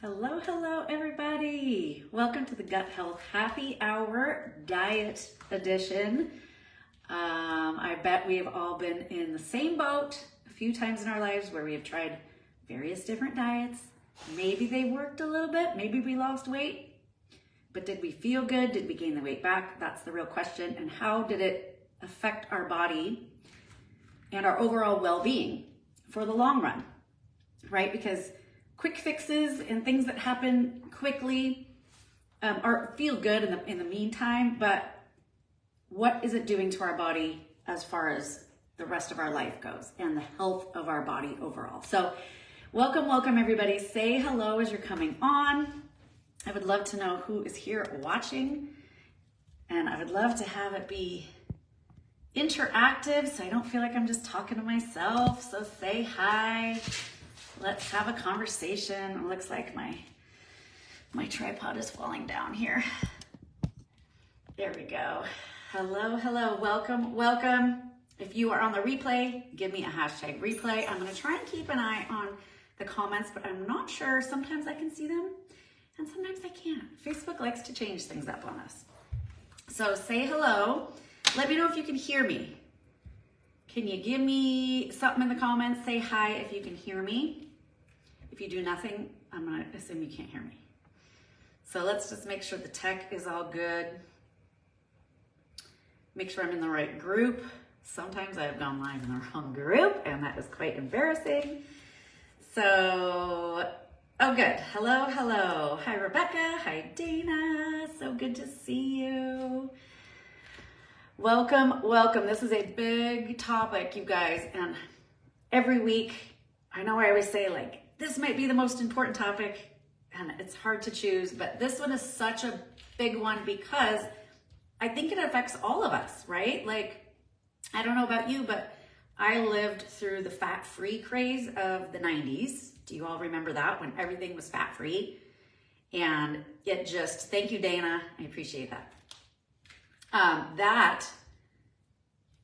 Hello, hello, everybody. Welcome to the Gut Health Happy Hour Diet Edition. I bet we have all been in the same boat a few times in our lives where we have tried various different diets. Maybe they worked a little bit, maybe we lost weight, but did we feel good? Did we gain the weight back? That's the real question. And how did it affect our body and our overall well-being for the long run, right? Because quick fixes and things that happen quickly feel good in the meantime, but what is it doing to our body as far as the rest of our life goes and the health of our body overall? So welcome everybody. Say hello as you're coming on. I would love to know who is here watching, and I would love to have it be interactive so I don't feel like I'm just talking to myself. So say hi. Let's have a conversation. It looks like my tripod is falling down here. There we go. Hello, hello, welcome. If you are on the replay, give me a hashtag replay. I'm gonna try and keep an eye on the comments, but I'm not sure. Sometimes I can see them and sometimes I can't. Facebook likes to change things up on us. So say hello. Let me know if you can hear me. Can you give me something in the comments? Say hi if you can hear me. If you do nothing, I'm gonna assume you can't hear me. So let's just make sure the tech is all good. Make sure I'm in the right group. Sometimes I've gone live in the wrong group and that is quite embarrassing. So, oh good, hello, hello. Hi Rebecca, hi Dana, so good to see you. Welcome. This is a big topic, you guys, and every week, I know I always say like, this might be the most important topic and it's hard to choose, but this one is such a big one because I think it affects all of us, right? Like, I don't know about you, but I lived through the fat-free craze of the 90s. Do you all remember that, when everything was fat-free? And it just, thank you, Dana, I appreciate that. That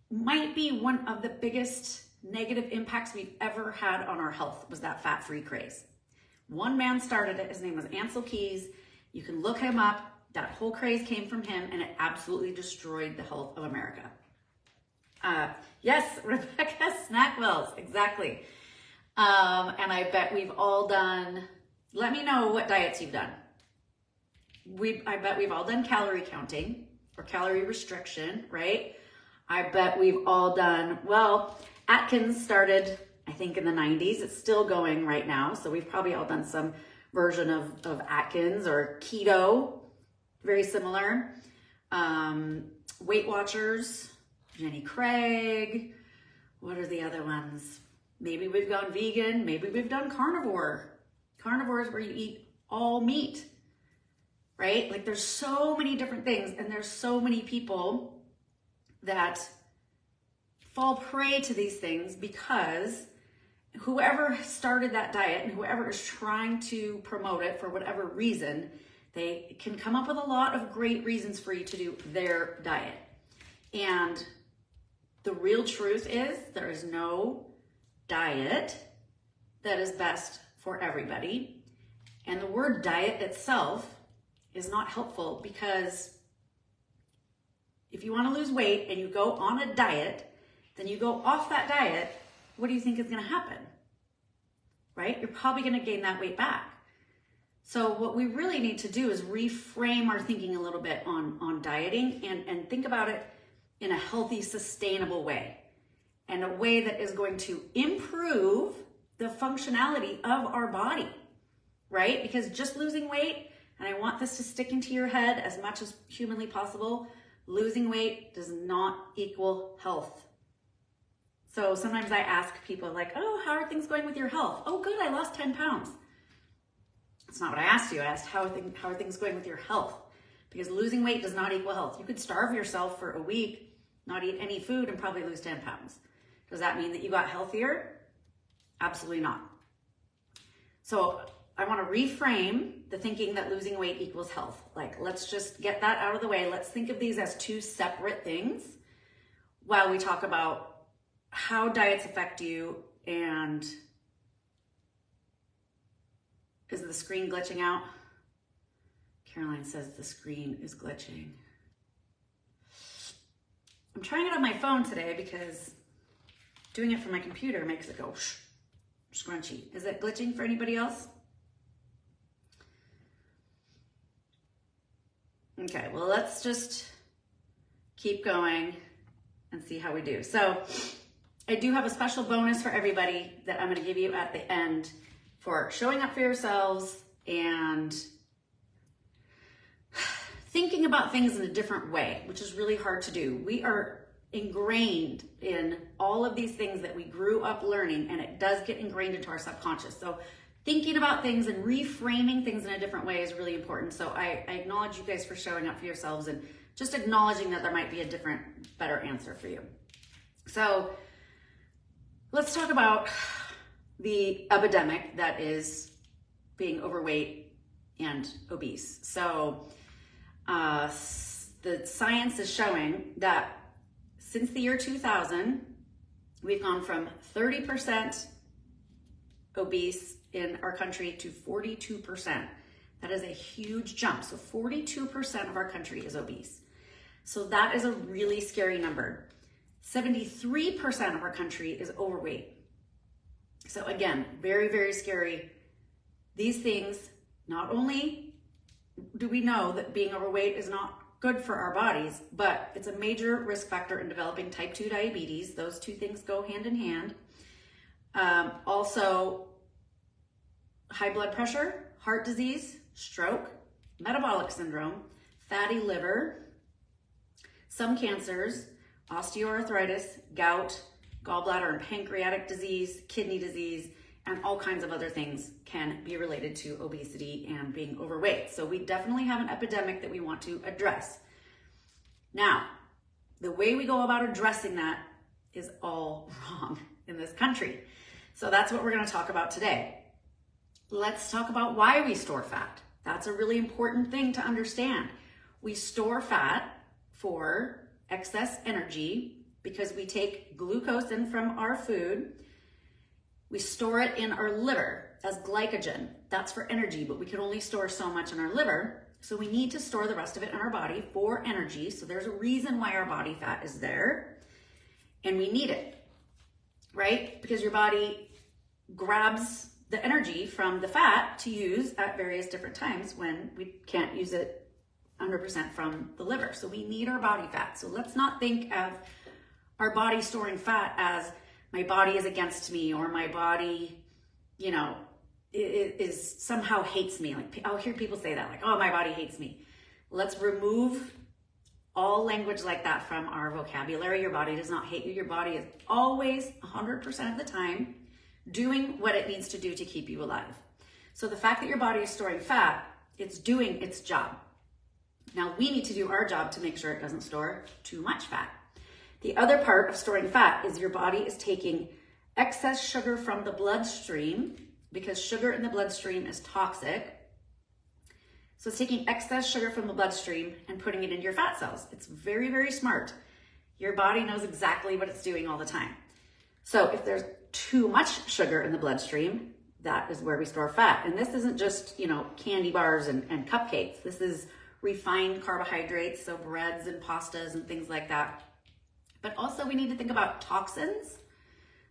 might be one of the biggest negative impacts we've ever had on our health, was that fat-free craze. One man started it. His name was Ansel Keys. You can look him up. That whole craze came from him, and it absolutely destroyed the health of America. Yes, Rebecca, Snackwells, exactly. And I bet we've all done, let me know what diets you've done. I bet we've all done calorie counting or calorie restriction, right? I bet we've all done, well, Atkins started, I think, in the 90s. It's still going right now. So we've probably all done some version of Atkins or keto, very similar. Weight Watchers, Jenny Craig. What are the other ones? Maybe we've gone vegan. Maybe we've done carnivore. Carnivore is where you eat all meat, right? Like there's so many different things, and there's so many people that fall prey to these things because whoever started that diet and whoever is trying to promote it for whatever reason, they can come up with a lot of great reasons for you to do their diet. And the real truth is there is no diet that is best for everybody. And the word diet itself is not helpful, because if you want to lose weight and you go on a diet, then you go off that diet, what do you think is going to happen? Right? You're probably going to gain that weight back. So what we really need to do is reframe our thinking a little bit on dieting and think about it in a healthy, sustainable way, and a way that is going to improve the functionality of our body, right? Because just losing weight, and I want this to stick into your head as much as humanly possible, losing weight does not equal health. So sometimes I ask people like, oh, how are things going with your health? Oh, good, I lost 10 pounds. That's not what I asked you. I asked, how are things going with your health? Because losing weight does not equal health. You could starve yourself for a week, not eat any food, and probably lose 10 pounds. Does that mean that you got healthier? Absolutely not. So I want to reframe the thinking that losing weight equals health. Like, let's just get that out of the way. Let's think of these as two separate things while we talk about how diets affect you and Is the screen glitching out? Caroline says the screen is glitching. I'm trying it on my phone today because doing it from my computer makes it go scrunchy. Is it glitching for anybody else? Okay, well, let's just keep going and see how we do. So I do have a special bonus for everybody that I'm going to give you at the end for showing up for yourselves and thinking about things in a different way, which is really hard to do. We are ingrained in all of these things that we grew up learning, and it does get ingrained into our subconscious. So thinking about things and reframing things in a different way is really important. So I acknowledge you guys for showing up for yourselves and just acknowledging that there might be a different, better answer for you. So let's talk about the epidemic that is being overweight and obese. So the science is showing that since the year 2000, we've gone from 30% obese in our country to 42%. That is a huge jump. So 42% of our country is obese. So that is a really scary number. 73% of our country is overweight. So again, very, very scary. These things, not only do we know that being overweight is not good for our bodies, but it's a major risk factor in developing type 2 diabetes. Those two things go hand in hand. Also, high blood pressure, heart disease, stroke, metabolic syndrome, fatty liver, some cancers, osteoarthritis, gout, gallbladder and pancreatic disease, kidney disease, and all kinds of other things can be related to obesity and being overweight. So we definitely have an epidemic that we want to address. Now, the way we go about addressing that is all wrong in this country. So that's what we're going to talk about today. Let's talk about why we store fat. That's a really important thing to understand. We store fat for excess energy because we take glucose in from our food. We store it in our liver as glycogen. That's for energy, but we can only store so much in our liver. So we need to store the rest of it in our body for energy. So there's a reason why our body fat is there, and we need it, right? Because your body grabs the energy from the fat to use at various different times when we can't use it 100% from the liver. So we need our body fat. So let's not think of our body storing fat as my body is against me, or my body, you know, is somehow hates me. Like, I'll hear people say that, like, oh, my body hates me. Let's remove all language like that from our vocabulary. Your body does not hate you. Your body is always 100% of the time doing what it needs to do to keep you alive. So the fact that your body is storing fat, it's doing its job. Now we need to do our job to make sure it doesn't store too much fat. The other part of storing fat is your body is taking excess sugar from the bloodstream, because sugar in the bloodstream is toxic. So it's taking excess sugar from the bloodstream and putting it into your fat cells. It's very, very smart. Your body knows exactly what it's doing all the time. So if there's too much sugar in the bloodstream, that is where we store fat. And this isn't just, you know, candy bars and cupcakes. This is refined carbohydrates, so breads and pastas and things like that. But also we need to think about toxins.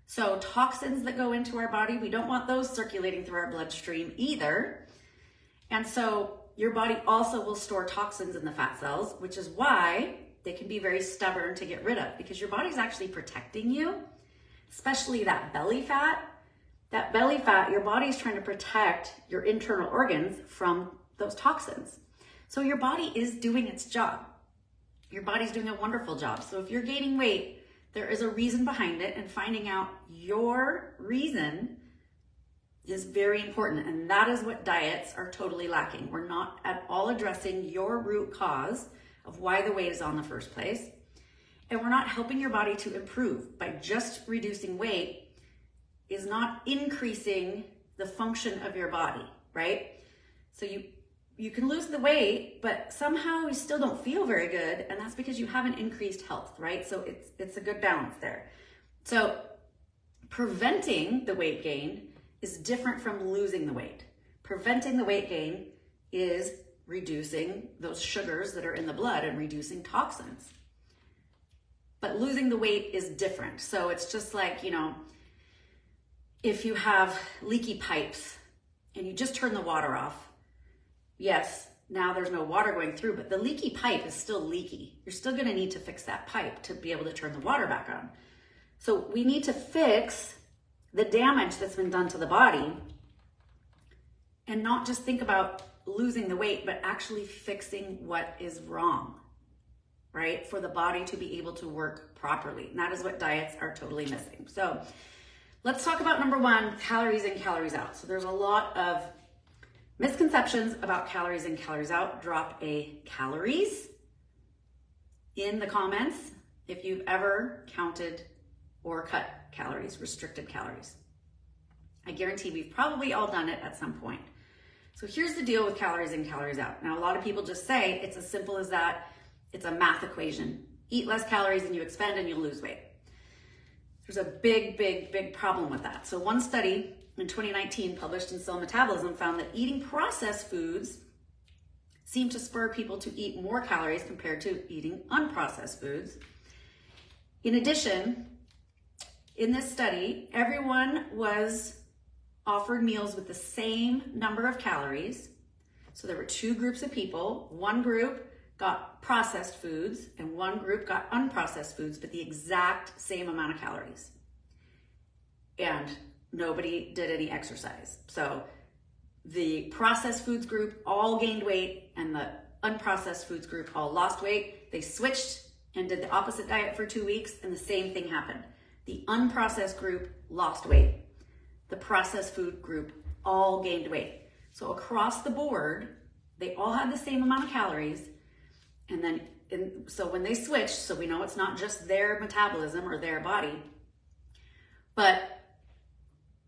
So toxins that go into our body, we don't want those circulating through our bloodstream either. And so your body also will store toxins in the fat cells, which is why they can be very stubborn to get rid of, because your body's actually protecting you, especially that belly fat. That belly fat, your body's trying to protect your internal organs from those toxins. So your body is doing its job. Your body's doing a wonderful job. So if you're gaining weight, there is a reason behind it, and finding out your reason is very important. And that is what diets are totally lacking. We're not at all addressing your root cause of why the weight is on in the first place. And we're not helping your body to improve. By just reducing weight is not increasing the function of your body, right? So you can lose the weight, but somehow you still don't feel very good, and that's because you haven't increased health, right? So it's a good balance there. So preventing the weight gain is different from losing the weight. preventing the weight gain is reducing those sugars that are in the blood and reducing toxins. But losing the weight is different. So it's just like, you know, if you have leaky pipes and you just turn the water off, yes, now there's no water going through, but the leaky pipe is still leaky. You're still gonna need to fix that pipe to be able to turn the water back on. So we need to fix the damage that's been done to the body and not just think about losing the weight, but actually fixing what is wrong, right? For the body to be able to work properly. And that is what diets are totally missing. So let's talk about number one, calories in, calories out. So there's a lot of misconceptions about calories in, calories out. Drop a calories in the comments if you've ever counted or cut calories, restricted calories. I guarantee we've probably all done it at some point. So here's the deal with calories in, calories out. Now, a lot of people just say it's as simple as that. It's a math equation. Eat less calories than you expend and you'll lose weight. There's a big problem with that. So one study in 2019 published in Cell Metabolism found that eating processed foods seemed to spur people to eat more calories compared to eating unprocessed foods. In addition, in this study, everyone was offered meals with the same number of calories. So there were two groups of people. One group got processed foods and one group got unprocessed foods, but the exact same amount of calories. And nobody did any exercise. So the processed foods group all gained weight and the unprocessed foods group all lost weight. They switched and did the opposite diet for 2 weeks and the same thing happened. The unprocessed group lost weight. The processed food group all gained weight. So across the board, they all had the same amount of calories. And then, so when they switched, so we know it's not just their metabolism or their body, but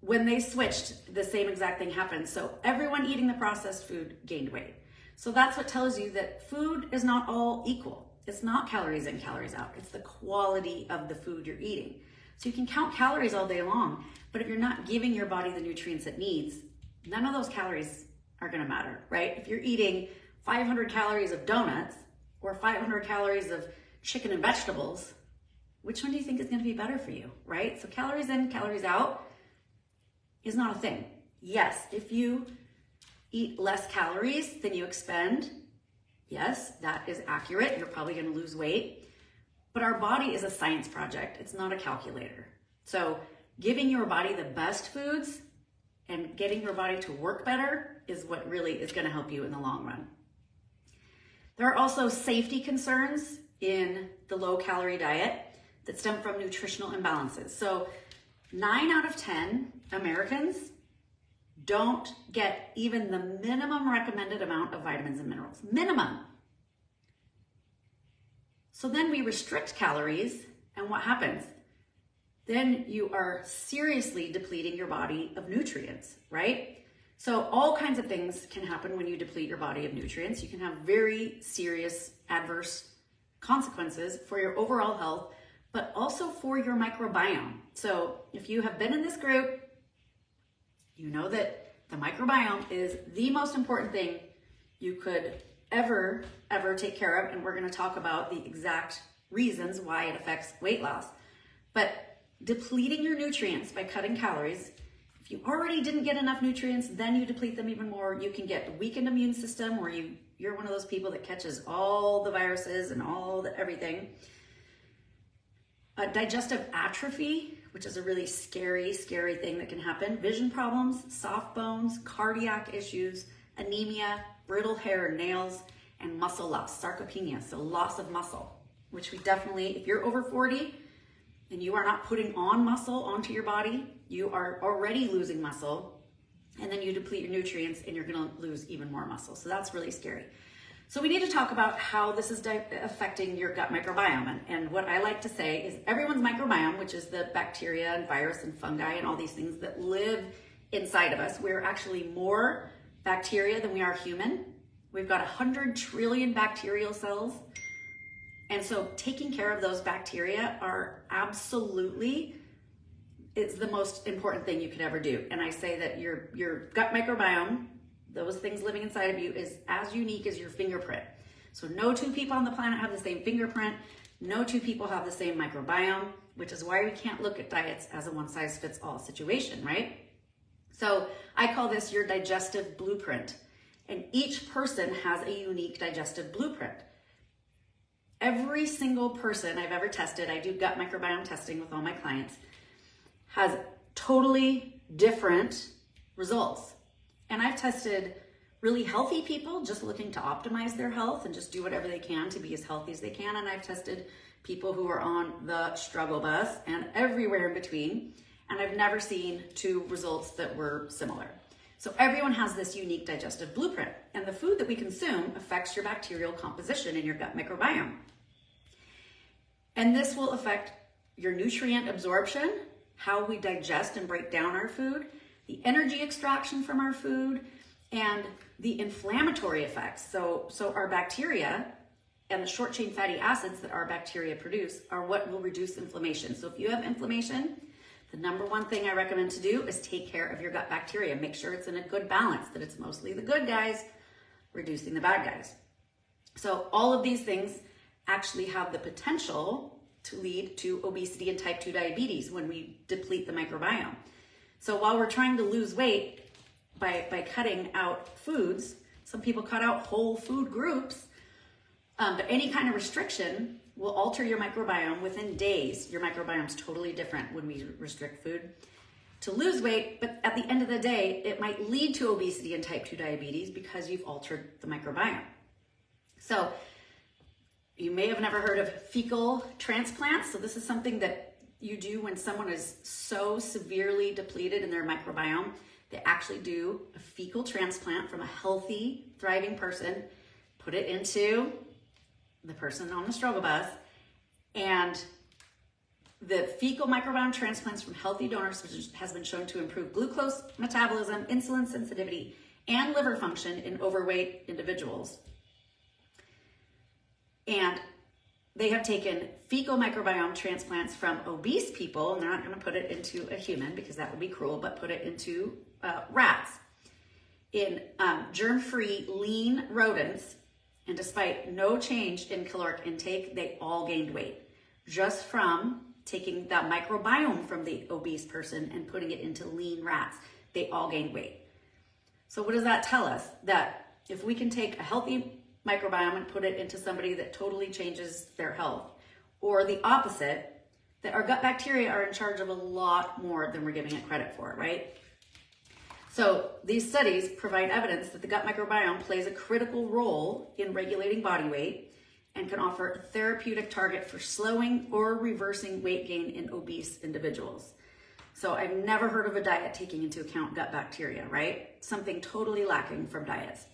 when they switched, the same exact thing happened. So everyone eating the processed food gained weight. So that's what tells you that food is not all equal. It's not calories in, calories out. It's the quality of the food you're eating. So you can count calories all day long, but if you're not giving your body the nutrients it needs, none of those calories are gonna matter, right? If you're eating 500 calories of donuts or 500 calories of chicken and vegetables, which one do you think is gonna be better for you, right? So calories in, calories out is not a thing. Yes, if you eat less calories than you expend, yes, that is accurate. You're probably gonna lose weight. But our body is a science project. It's not a calculator. So giving your body the best foods and getting your body to work better is what really is going to help you in the long run. There are also safety concerns in the low-calorie diet that stem from nutritional imbalances. So 9 out of 10 Americans don't get even the minimum recommended amount of vitamins and minerals. Minimum. So then we restrict calories, and what happens? Then you are seriously depleting your body of nutrients, right? So all kinds of things can happen when you deplete your body of nutrients. You can have very serious adverse consequences for your overall health, but also for your microbiome. So if you have been in this group, you know that the microbiome is the most important thing you could ever take care of, and we're going to talk about the exact reasons why it affects weight loss. But depleting your nutrients by cutting calories, if you already didn't get enough nutrients, then you deplete them even more. You can get a weakened immune system where you're one of those people that catches all the viruses and all the everything. Digestive atrophy, which is a really scary thing that can happen. Vision problems, soft bones, cardiac issues, anemia, brittle hair and nails, and muscle loss, sarcopenia, so loss of muscle, which we definitely, if you're over 40 and you are not putting on muscle onto your body, you are already losing muscle, and then you deplete your nutrients and you're gonna lose even more muscle. So that's really scary. So we need to talk about how this is affecting your gut microbiome. And what I like to say is everyone's microbiome, which is the bacteria and virus and fungi and all these things that live inside of us, we're actually more bacteria than we are human. We've got 100 trillion bacterial cells. And so taking care of those bacteria are absolutely, it's the most important thing you could ever do. And I say that your gut microbiome those things living inside of you is as unique as your fingerprint. So no two people on the planet have the same fingerprint. No two people have the same microbiome, which is why we can't look at diets as a one-size-fits-all situation, right? So I call this your digestive blueprint. And each person has a unique digestive blueprint. Every single person I've ever tested, I do gut microbiome testing with all my clients, has totally different results. And I've tested really healthy people just looking to optimize their health and just do whatever they can to be as healthy as they can. And I've tested people who are on the struggle bus and everywhere in between. And I've never seen two results that were similar. So everyone has this unique digestive blueprint, and the food that we consume affects your bacterial composition in your gut microbiome. And this will affect your nutrient absorption, how we digest and break down our food, the energy extraction from our food, and the inflammatory effects. So our bacteria and the short chain fatty acids that our bacteria produce are what will reduce inflammation. So if you have inflammation, the number one thing I recommend to do is take care of your gut bacteria. Make sure it's in a good balance, that it's mostly the good guys, reducing the bad guys. So all of these things actually have the potential to lead to obesity and type 2 diabetes when we deplete the microbiome. So while we're trying to lose weight by cutting out foods, some people cut out whole food groups, but any kind of restriction will alter your microbiome within days. Your microbiome's totally different when we restrict food to lose weight, but at the end of the day, it might lead to obesity and type 2 diabetes because you've altered the microbiome. So you may have never heard of fecal transplants. So this is something that you do when someone is so severely depleted in their microbiome. They actually do a fecal transplant from a healthy, thriving person, put it into the person on the struggle bus, and the fecal microbiome transplants from healthy donors has been shown to improve glucose metabolism, insulin sensitivity, and liver function in overweight individuals. And they have taken fecal microbiome transplants from obese people, and they're not going to put it into a human because that would be cruel, but put it into rats in germ-free lean rodents. And despite no change in caloric intake, they all gained weight just from taking that microbiome from the obese person and putting it into lean rats. They all gained weight. So what does that tell us? That if we can take a healthy microbiome and put it into somebody that totally changes their health, or the opposite, that our gut bacteria are in charge of a lot more than we're giving it credit for, right? So these studies provide evidence that the gut microbiome plays a critical role in regulating body weight and can offer a therapeutic target for slowing or reversing weight gain in obese individuals. So I've never heard of a diet taking into account gut bacteria, right? Something totally lacking from diets.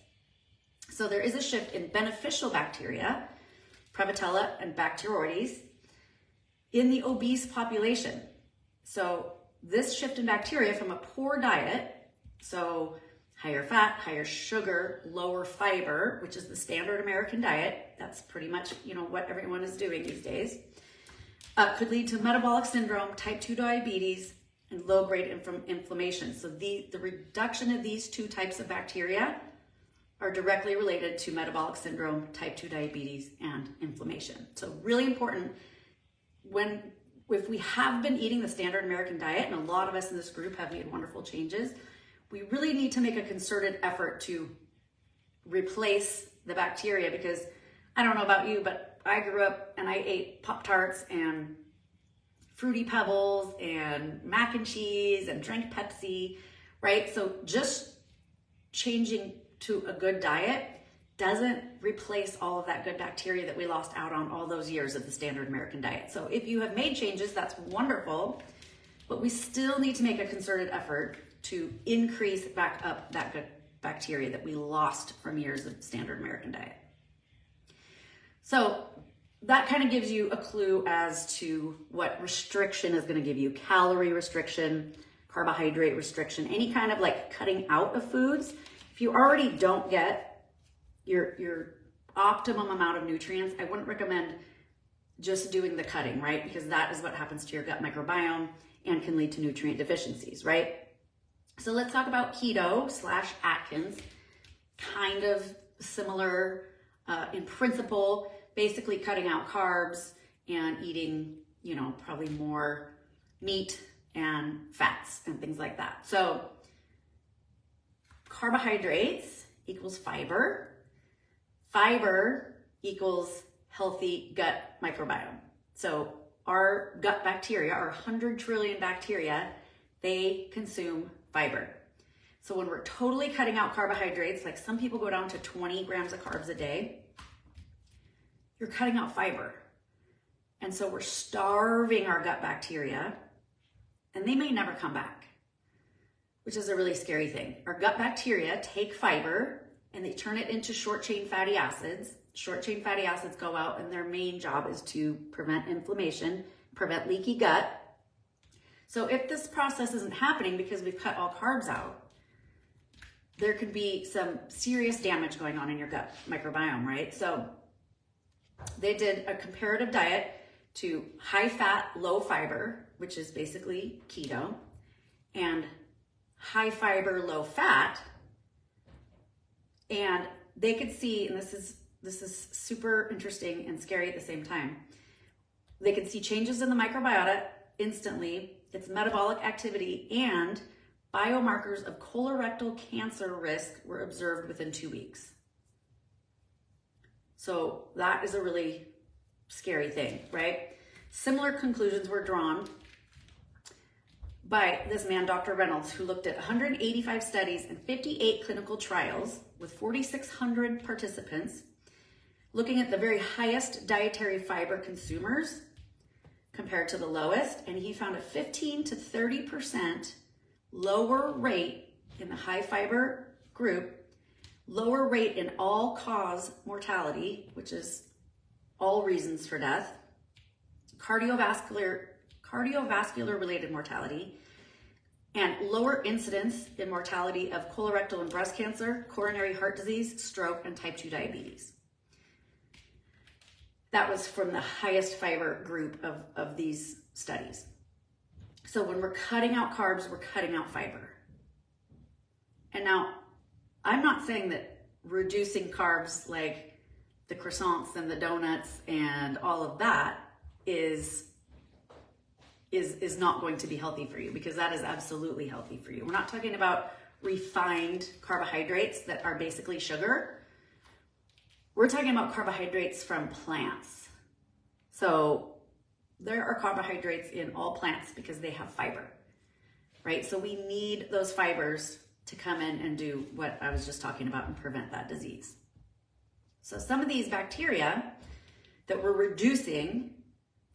So there is a shift in beneficial bacteria, Prevotella and Bacteroides, in the obese population. So this shift in bacteria from a poor diet, so higher fat, higher sugar, lower fiber, which is the standard American diet. That's pretty much, what everyone is doing these days. Could lead to metabolic syndrome, type 2 diabetes, and low-grade inflammation. So the reduction of these two types of bacteria are directly related to metabolic syndrome, type 2 diabetes, and inflammation. So really important if we have been eating the standard American diet, and a lot of us in this group have made wonderful changes, we really need to make a concerted effort to replace the bacteria, because I don't know about you, but I grew up and I ate Pop-Tarts and Fruity Pebbles and mac and cheese and drank Pepsi, right? So just changing to a good diet doesn't replace all of that good bacteria that we lost out on all those years of the standard American diet. So if you have made changes, that's wonderful, but we still need to make a concerted effort to increase back up that good bacteria that we lost from years of standard American diet. So that kind of gives you a clue as to what restriction is going to give you. Calorie restriction, carbohydrate restriction, any kind of like cutting out of foods. If you already don't get your optimum amount of nutrients, I wouldn't recommend just doing the cutting, right? Because that is what happens to your gut microbiome and can lead to nutrient deficiencies, right? So let's talk about keto / Atkins. kind of similar in principle, basically cutting out carbs and eating, you know, probably more meat and fats and things like that. So carbohydrates equals fiber. Fiber equals healthy gut microbiome. So our gut bacteria, our 100 trillion bacteria, they consume fiber. So when we're totally cutting out carbohydrates, like some people go down to 20 grams of carbs a day, you're cutting out fiber. And so we're starving our gut bacteria, and they may never come back, which is a really scary thing. Our gut bacteria take fiber and they turn it into short chain fatty acids. Short chain fatty acids go out and their main job is to prevent inflammation, prevent leaky gut. So if this process isn't happening because we've cut all carbs out, there could be some serious damage going on in your gut microbiome, right? So they did a comparative diet to high fat, low fiber, which is basically keto, and high fiber, low fat. And they could see, and this is super interesting and scary at the same time, they could see changes in the microbiota instantly, its metabolic activity, and biomarkers of colorectal cancer risk were observed within 2 weeks. So that is a really scary thing, right? Similar conclusions were drawn by this man, Dr. Reynolds, who looked at 185 studies and 58 clinical trials with 4,600 participants, looking at the very highest dietary fiber consumers compared to the lowest, and he found a 15 to 30% lower rate in the high fiber group, lower rate in all-cause mortality, which is all reasons for death, cardiovascular related mortality, and lower incidence in mortality of colorectal and breast cancer, coronary heart disease, stroke, and type 2 diabetes. That was from the highest fiber group of these studies. So when we're cutting out carbs, we're cutting out fiber. And now, I'm not saying that reducing carbs like the croissants and the donuts and all of that is not going to be healthy for you, because that is absolutely healthy for you. We're not talking about refined carbohydrates that are basically sugar. We're talking about carbohydrates from plants. So there are carbohydrates in all plants because they have fiber, right? So we need those fibers to come in and do what I was just talking about and prevent that disease. So some of these bacteria that we're reducing,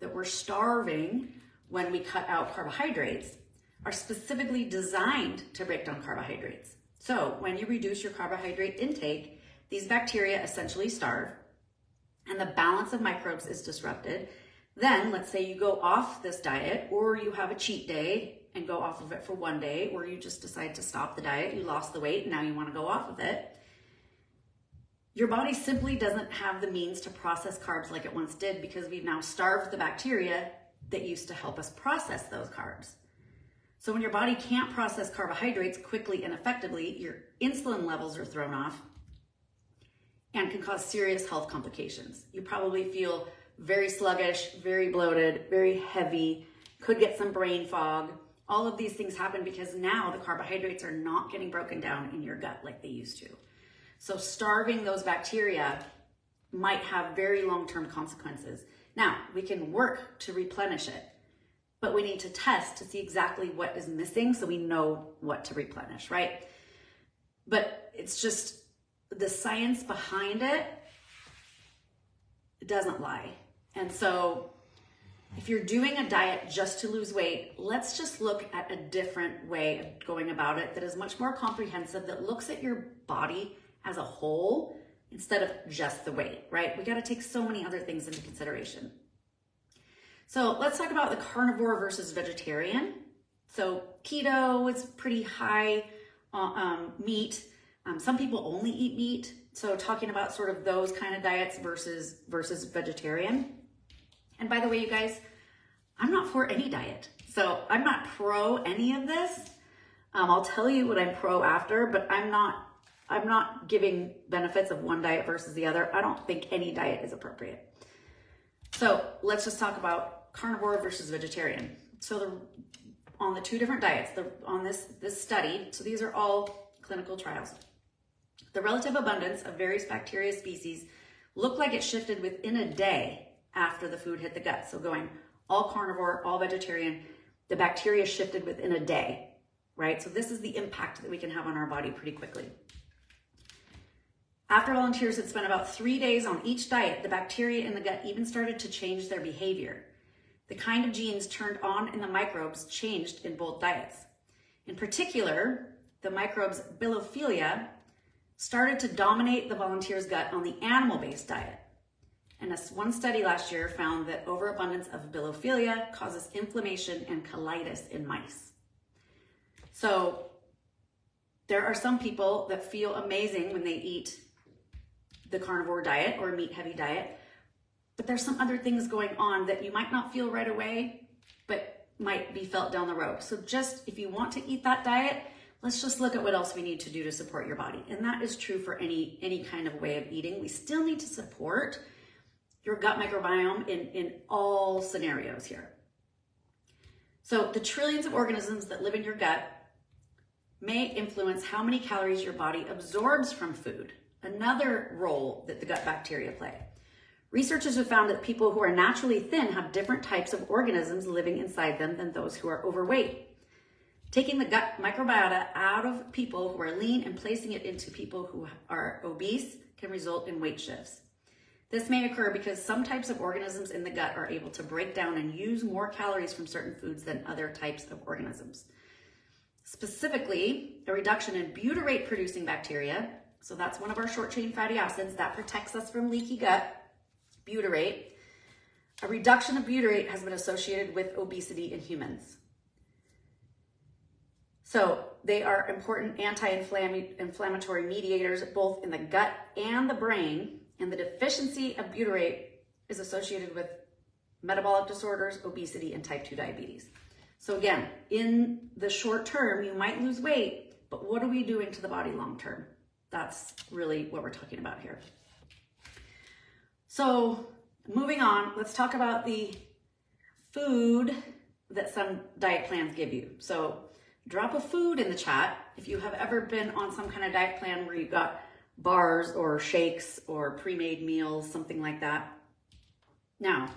that we're starving when we cut out carbohydrates, are specifically designed to break down carbohydrates. So when you reduce your carbohydrate intake, these bacteria essentially starve and the balance of microbes is disrupted. Then let's say you go off this diet, or you have a cheat day and go off of it for 1 day, or you just decide to stop the diet, you lost the weight, and now you want to go off of it. Your body simply doesn't have the means to process carbs like it once did, because we've now starved the bacteria that used to help us process those carbs. So when your body can't process carbohydrates quickly and effectively, your insulin levels are thrown off and can cause serious health complications. You probably feel very sluggish, very bloated, very heavy, could get some brain fog. All of these things happen because now the carbohydrates are not getting broken down in your gut like they used to. So starving those bacteria might have very long-term consequences. Now, we can work to replenish it, but we need to test to see exactly what is missing so we know what to replenish, right? But it's just the science behind it doesn't lie. And so if you're doing a diet just to lose weight, let's just look at a different way of going about it that is much more comprehensive, that looks at your body as a whole instead of just the weight, right? We got to take so many other things into consideration. So let's talk about the carnivore versus vegetarian. So keto is pretty high meat. Some people only eat meat. So talking about sort of those kind of diets versus vegetarian. And by the way, you guys, I'm not for any diet. So I'm not pro any of this. I'll tell you what I'm pro after, but I'm not I'm not giving benefits of one diet versus the other. I don't think any diet is appropriate. So let's just talk about carnivore versus vegetarian. So on the two different diets, on this study, so these are all clinical trials, the relative abundance of various bacteria species looked like it shifted within a day after the food hit the gut. So going all carnivore, all vegetarian, the bacteria shifted within a day, right? So this is the impact that we can have on our body pretty quickly. After volunteers had spent about 3 days on each diet, the bacteria in the gut even started to change their behavior. The kind of genes turned on in the microbes changed in both diets. In particular, the microbes Bilophila started to dominate the volunteers' gut on the animal-based diet. And one study last year found that overabundance of Bilophila causes inflammation and colitis in mice. So there are some people that feel amazing when they eat the carnivore diet or meat-heavy diet, but there's some other things going on that you might not feel right away, but might be felt down the road. So just if you want to eat that diet, let's just look at what else we need to do to support your body. And that is true for any kind of way of eating. We still need to support your gut microbiome in all scenarios here. So the trillions of organisms that live in your gut may influence how many calories your body absorbs from food, another role that the gut bacteria play. Researchers have found that people who are naturally thin have different types of organisms living inside them than those who are overweight. Taking the gut microbiota out of people who are lean and placing it into people who are obese can result in weight shifts. This may occur because some types of organisms in the gut are able to break down and use more calories from certain foods than other types of organisms. Specifically, a reduction in butyrate-producing bacteria, so that's one of our short-chain fatty acids that protects us from leaky gut, butyrate. A reduction of butyrate has been associated with obesity in humans. So they are important anti-inflammatory mediators both in the gut and the brain, and the deficiency of butyrate is associated with metabolic disorders, obesity, and type 2 diabetes. So again, in the short term, you might lose weight, but what are we doing to the body long term? That's really what we're talking about here. So moving on, let's talk about the food that some diet plans give you. So drop a food in the chat if you have ever been on some kind of diet plan where you got bars or shakes or pre-made meals, something like that. Now,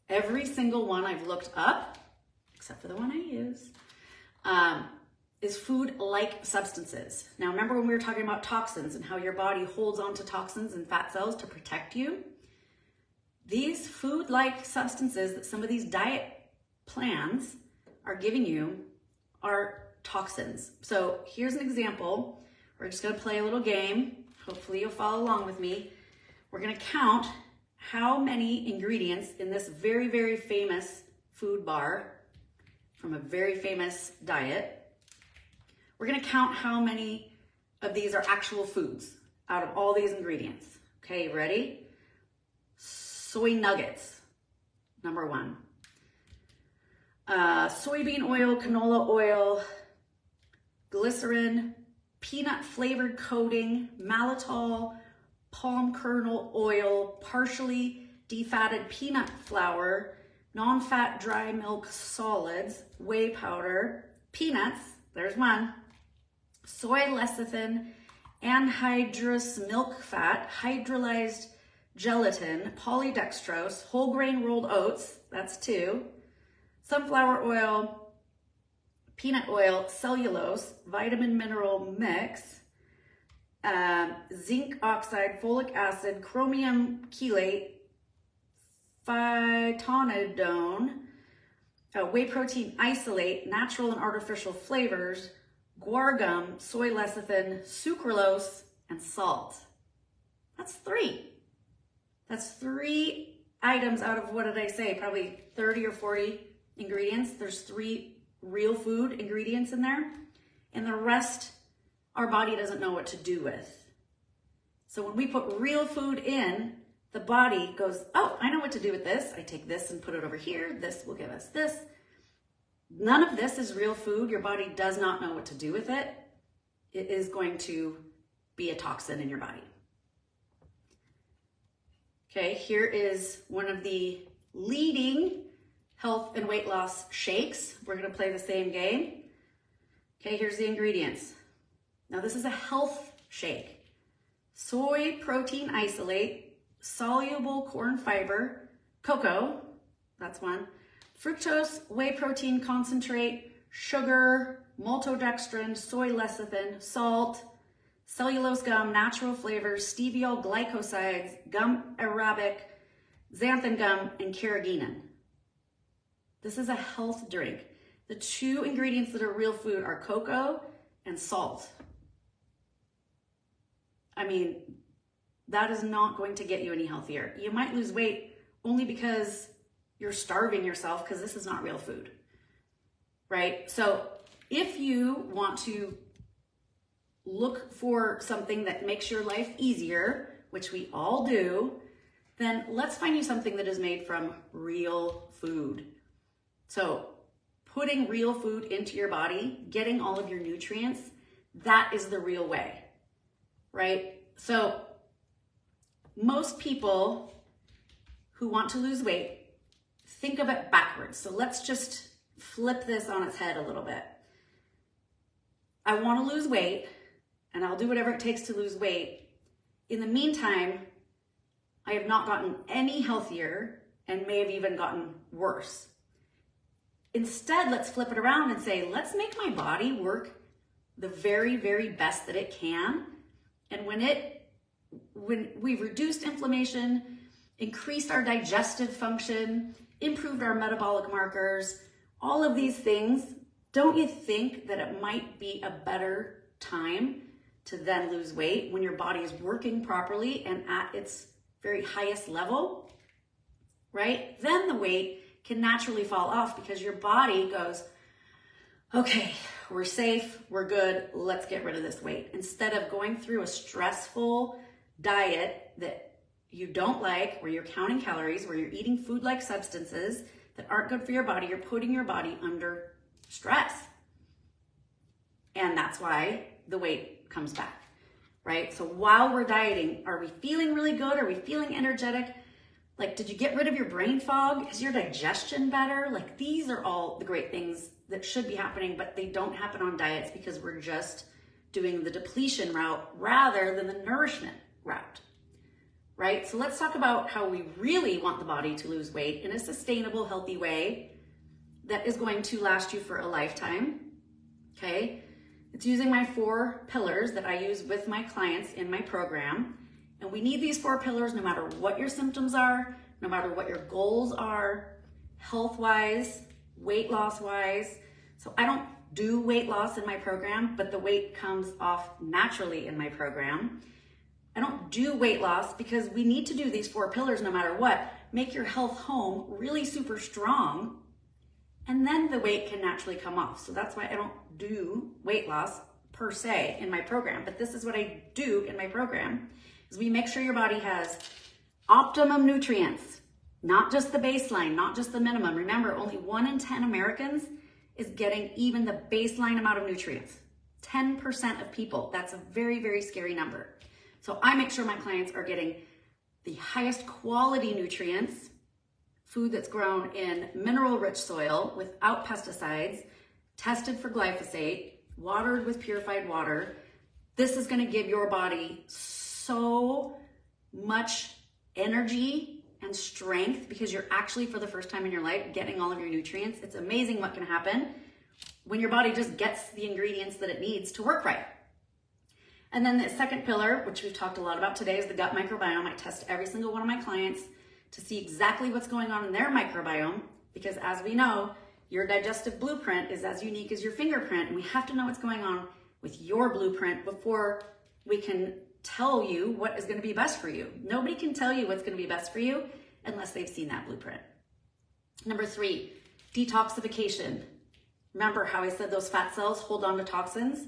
every single one I've looked up, except for the one I use, is food-like substances. Now, remember when we were talking about toxins and how your body holds on to toxins and fat cells to protect you? These food-like substances that some of these diet plans are giving you are toxins. So here's an example. We're just gonna play a little game. Hopefully you'll follow along with me. We're gonna count how many ingredients in this very, very famous food bar from a very famous diet. We're gonna count how many of these are actual foods out of all these ingredients. Okay, ready? Soy nuggets, number one. Soybean oil, canola oil, glycerin, peanut flavored coating, maltitol, palm kernel oil, partially defatted peanut flour, non-fat dry milk solids, whey powder, peanuts, there's one, soy lecithin, anhydrous milk fat, hydrolyzed gelatin, polydextrose, whole grain rolled oats, that's two, sunflower oil, peanut oil, cellulose, vitamin mineral mix, zinc oxide, folic acid, chromium chelate, phytonadione, whey protein isolate, natural and artificial flavors, guar gum, soy lecithin, sucralose, and salt. That's three. That's 3 items out of, what did I say, probably 30 or 40 ingredients. There's 3 real food ingredients in there, and the rest our body doesn't know what to do with. So when we put real food in, the body goes, oh, I know what to do with this. I take this and put it over here. This will give us this. None of this is real food. Your body does not know what to do with it. It is going to be a toxin in your body. Okay, here is one of the leading health and weight loss shakes. We're gonna play the same game. Okay, here's the ingredients. Now this is a health shake. Soy protein isolate, soluble corn fiber, cocoa, that's one, fructose, whey protein concentrate, sugar, maltodextrin, soy lecithin, salt, cellulose gum, natural flavors, steviol glycosides, gum arabic, xanthan gum, and carrageenan. This is a health drink. The two ingredients that are real food are cocoa and salt. I mean, that is not going to get you any healthier. You might lose weight only because you're starving yourself because this is not real food, right? So if you want to look for something that makes your life easier, which we all do, then let's find you something that is made from real food. So putting real food into your body, getting all of your nutrients, that is the real way, right? So most people who want to lose weight think of it backwards. So let's just flip this on its head a little bit. I want to lose weight, and I'll do whatever it takes to lose weight. In the meantime, I have not gotten any healthier and may have even gotten worse. Instead, let's flip it around and say, let's make my body work the very, very best that it can. And when we've reduced inflammation, increased our digestive function, improved our metabolic markers, all of these things, don't you think that it might be a better time to then lose weight when your body is working properly and at its very highest level, right? Then the weight can naturally fall off because your body goes, okay, we're safe, we're good, let's get rid of this weight. Instead of going through a stressful diet that you don't like, where you're counting calories, where you're eating food-like substances that aren't good for your body, you're putting your body under stress. And that's why the weight comes back, right? So while we're dieting, are we feeling really good? Are we feeling energetic? Like, did you get rid of your brain fog? Is your digestion better? Like, these are all the great things that should be happening, but they don't happen on diets because we're just doing the depletion route rather than the nourishment route, right? So let's talk about how we really want the body to lose weight in a sustainable, healthy way that is going to last you for a lifetime, okay? It's using my 4 pillars that I use with my clients in my program. And we need these 4 pillars no matter what your symptoms are, no matter what your goals are, health-wise, weight loss-wise. So I don't do weight loss in my program, but the weight comes off naturally in my program. I don't do weight loss because we need to do these 4 pillars no matter what. Make your health home really super strong, and then the weight can naturally come off. So that's why I don't do weight loss per se in my program, but this is what I do in my program, is we make sure your body has optimum nutrients, not just the baseline, not just the minimum. Remember, only 1 in 10 Americans is getting even the baseline amount of nutrients. 10% of people, that's a very, very scary number. So I make sure my clients are getting the highest quality nutrients, food that's grown in mineral-rich soil without pesticides, tested for glyphosate, watered with purified water. This is gonna give your body so much energy and strength because you're actually, for the first time in your life, getting all of your nutrients. It's amazing what can happen when your body just gets the ingredients that it needs to work right. And then the second pillar, which we've talked a lot about today, is the gut microbiome. I test every single one of my clients to see exactly what's going on in their microbiome, because as we know, your digestive blueprint is as unique as your fingerprint, and we have to know what's going on with your blueprint before we can tell you what is going to be best for you. Nobody can tell you what's going to be best for you unless they've seen that blueprint. Number 3, detoxification. Remember how I said those fat cells hold on to toxins?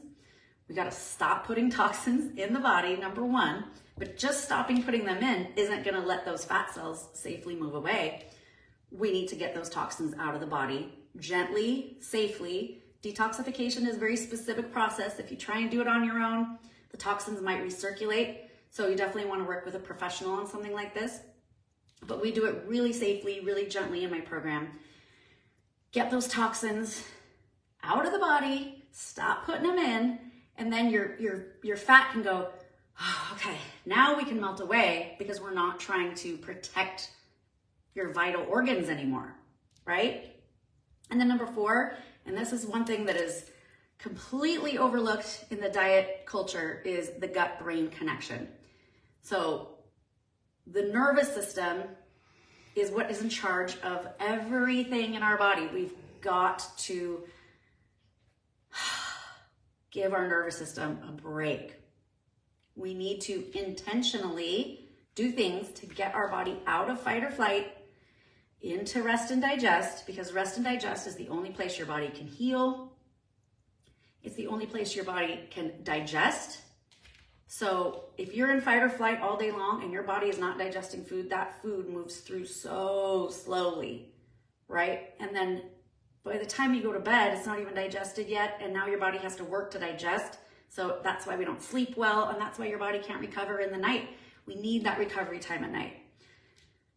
We got to stop putting toxins in the body, number 1, but just stopping putting them in isn't going to let those fat cells safely move away. We need to get those toxins out of the body gently, safely. Detoxification is a very specific process. If you try and do it on your own, The toxins might recirculate. So you definitely want to work with a professional on something like this. But we do it really safely, really gently in my program. Get those toxins out of the body, stop putting them in, and then your fat can go, oh, okay, now we can melt away because we're not trying to protect your vital organs anymore, right? And then number 4, and this is one thing that is completely overlooked in the diet culture, is the gut-brain connection. So the nervous system is what is in charge of everything in our body. We've got to give our nervous system a break. We need to intentionally do things to get our body out of fight or flight into rest and digest, because rest and digest is the only place your body can heal. It's the only place your body can digest. So if you're in fight or flight all day long and your body is not digesting food, that food moves through so slowly, right? And then by the time you go to bed, it's not even digested yet, and now your body has to work to digest. So that's why we don't sleep well, and that's why your body can't recover in the night. We need that recovery time at night.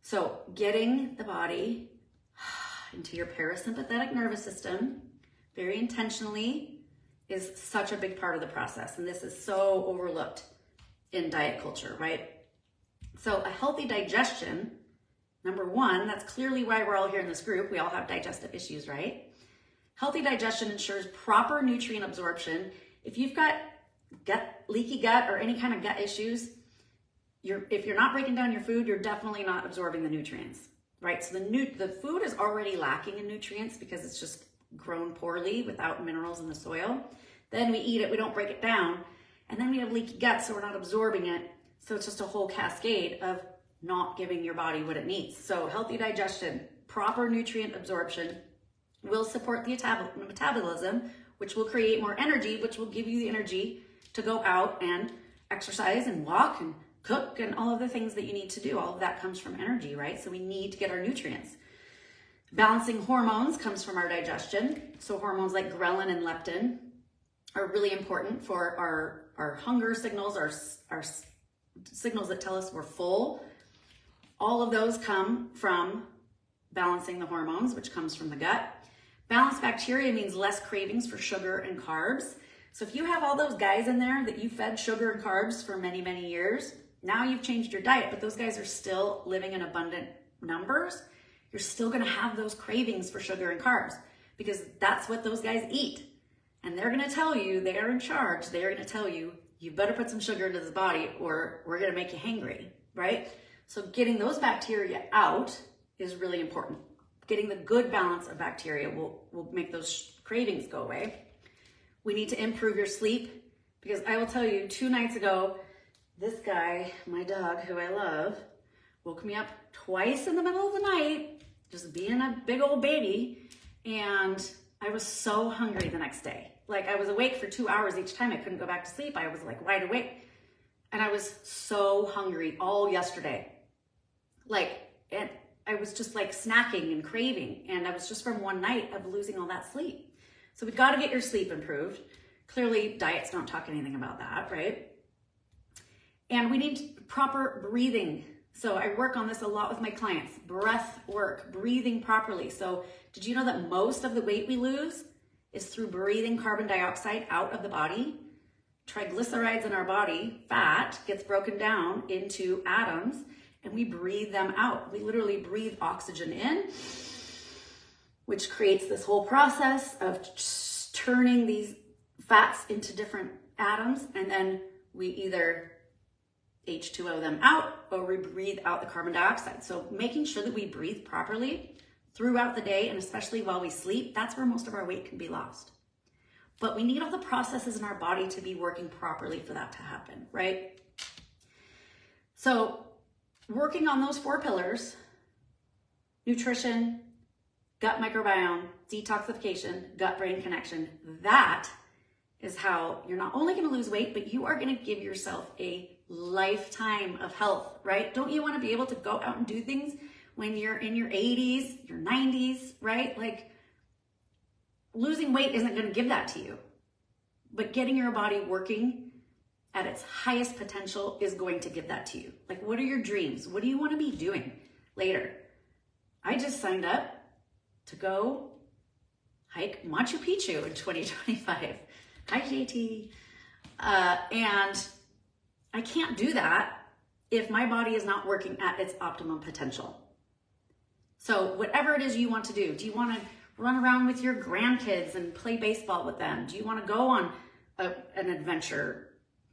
So getting the body into your parasympathetic nervous system very intentionally is such a big part of the process. And this is so overlooked in diet culture, right? So a healthy digestion, number 1, that's clearly why we're all here in this group. We all have digestive issues, right? Healthy digestion ensures proper nutrient absorption. If you've got leaky gut or any kind of gut issues, if you're not breaking down your food, you're definitely not absorbing the nutrients, right? So the food is already lacking in nutrients because it's just grown poorly without minerals in the soil. Then we eat it, we don't break it down, and then we have leaky gut, so we're not absorbing it. So it's just a whole cascade of not giving your body what it needs. So healthy digestion, proper nutrient absorption will support the metabolism, which will create more energy, which will give you the energy to go out and exercise and walk and cook and all of the things that you need to do. All of that comes from energy, right? So we need to get our nutrients. Balancing hormones comes from our digestion. So hormones like ghrelin and leptin are really important for our hunger signals, our signals that tell us we're full. All of those come from balancing the hormones, which comes from the gut. Balanced bacteria means less cravings for sugar and carbs. So if you have all those guys in there that you fed sugar and carbs for many, many years, now you've changed your diet, but those guys are still living in abundant numbers, you're still gonna have those cravings for sugar and carbs because that's what those guys eat. And they're gonna tell you, they are in charge, they're gonna tell you, you better put some sugar into this body or we're gonna make you hangry, right? So getting those bacteria out is really important. Getting the good balance of bacteria will make those cravings go away. We need to improve your sleep because I will tell you, 2 nights ago, this guy, my dog, who I love, woke me up twice in the middle of the night, just being a big old baby, and I was so hungry the next day. Like I was awake for 2 hours each time. I couldn't go back to sleep. I was like wide awake, and I was so hungry all yesterday. And I was just like snacking and craving, and I was just from one night of losing all that sleep. So we've got to get your sleep improved. Clearly, diets don't talk anything about that, right? And we need proper breathing. So I work on this a lot with my clients. Breath work, breathing properly. So did you know that most of the weight we lose is through breathing carbon dioxide out of the body? Triglycerides in our body, fat, gets broken down into atoms, and we breathe them out. We literally breathe oxygen in, which creates this whole process of turning these fats into different atoms, and then we either H2O them out or we breathe out the carbon dioxide. So making sure that we breathe properly throughout the day, and especially while we sleep, that's where most of our weight can be lost. But we need all the processes in our body to be working properly for that to happen, right? So working on those 4 pillars, nutrition, gut microbiome, detoxification, gut-brain connection, that is how you're not only going to lose weight, but you are going to give yourself a lifetime of health, right? Don't you want to be able to go out and do things when you're in your 80s, your 90s, right? Like losing weight isn't going to give that to you, but getting your body working at its highest potential is going to give that to you. Like, what are your dreams? What do you want to be doing later? I just signed up to go hike Machu Picchu in 2025. Hi, JT. And I can't do that if my body is not working at its optimum potential. So whatever it is you want to do want to run around with your grandkids and play baseball with them? Do you want to go on an adventure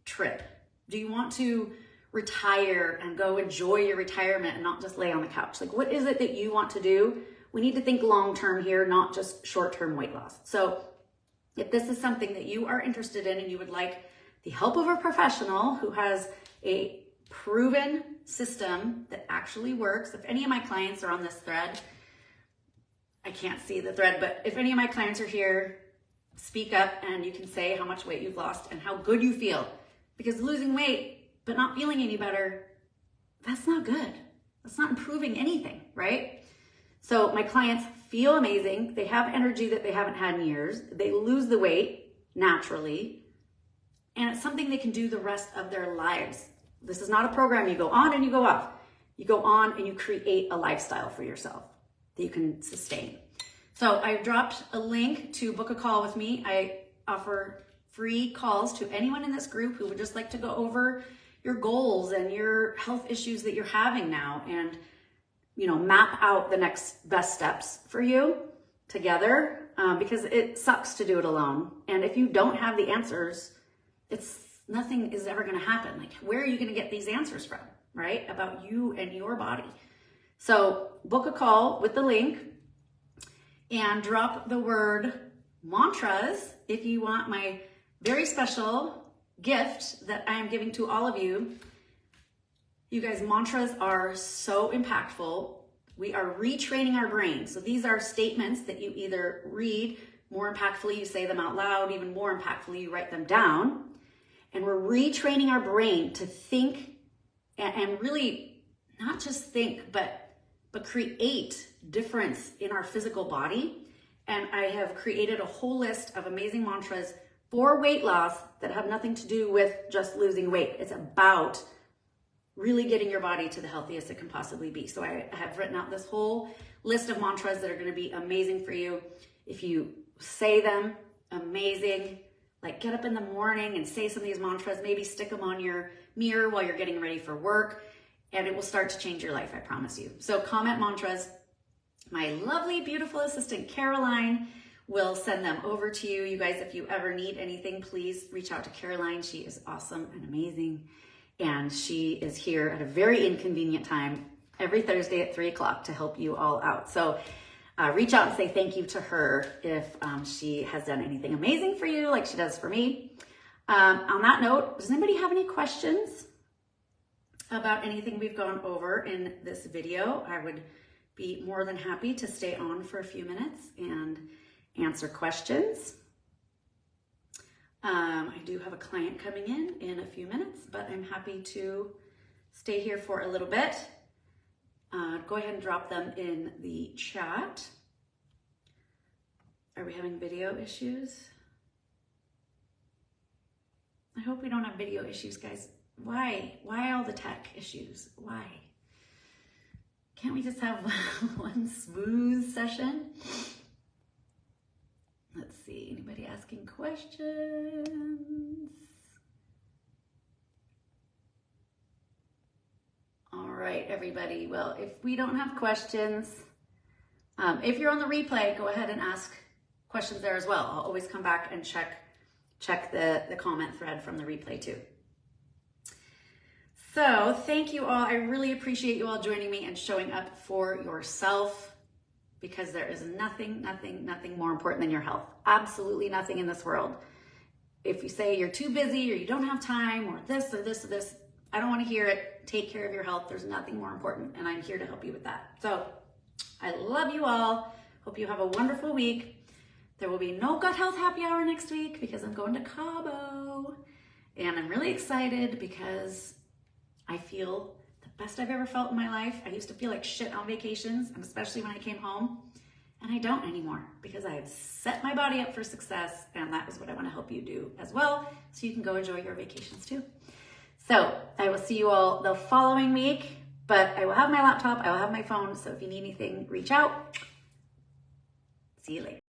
trip? Do you want to retire and go enjoy your retirement and not just lay on the couch? Like, what is it that you want to do? We need to think long-term here, not just short-term weight loss. So if this is something that you are interested in and you would like the help of a professional who has a proven system that actually works, if any of my clients are on this thread, I can't see the thread, but if any of my clients are here, speak up and you can say how much weight you've lost and how good you feel. Because losing weight but not feeling any better, that's not good. That's not improving anything, right? So my clients feel amazing. They have energy that they haven't had in years. They lose the weight naturally. And it's something they can do the rest of their lives. This is not a program you go on and you go off. You go on and you create a lifestyle for yourself that you can sustain. So I dropped a link to book a call with me. I offer free calls to anyone in this group who would just like to go over your goals and your health issues that you're having now and, you know, map out the next best steps for you together, because it sucks to do it alone. And if you don't have the answers, nothing is ever going to happen. Like, where are you going to get these answers from, right? About you and your body. So book a call with the link and drop the word mantras if you want my very special gift that I am giving to all of you. You guys, mantras are so impactful. We are retraining our brain. So these are statements that you either read more impactfully, you say them out loud, even more impactfully, you write them down. And we're retraining our brain to think and really not just think, but create difference in our physical body. And I have created a whole list of amazing mantras for weight loss that have nothing to do with just losing weight. It's about really getting your body to the healthiest it can possibly be. So I have written out this whole list of mantras that are going to be amazing for you. If you say them, amazing. Like, get up in the morning and say some of these mantras, maybe stick them on your mirror while you're getting ready for work, and it will start to change your life, I promise you. So comment mantras. My lovely, beautiful assistant, Caroline, will send them over to you. You guys, if you ever need anything, please reach out to Caroline. She is awesome and amazing. And she is here at a very inconvenient time every Thursday at 3 o'clock to help you all out. So reach out and say thank you to her if she has done anything amazing for you like she does for me. On that note, does anybody have any questions about anything we've gone over in this video? I would be more than happy to stay on for a few minutes and answer questions. I do have a client coming in a few minutes, but I'm happy to stay here for a little bit. Go ahead and drop them in the chat. Are we having video issues? I hope we don't have video issues, guys. Why? Why all the tech issues? Why? Can't we just have one smooth session? Let's see, anybody asking questions? All right, everybody. Well, if we don't have questions, if you're on the replay, go ahead and ask questions there as well. I'll always come back and check the comment thread from the replay too. So thank you all. I really appreciate you all joining me and showing up for yourself, because there is nothing more important than your health. Absolutely nothing in this world. If you say you're too busy or you don't have time or this or this or this, I don't want to hear it. Take care of your health. There's nothing more important, and I'm here to help you with that. So I love you all. Hope you have a wonderful week. There will be no gut health happy hour next week because I'm going to Cabo, and I'm really excited because I feel the best I've ever felt in my life. I used to feel like shit on vacations, and especially when I came home. And I don't anymore because I have set my body up for success, and that is what I want to help you do as well, so you can go enjoy your vacations too. So I will see you all the following week, but I will have my laptop, I will have my phone, so if you need anything, reach out. See you later.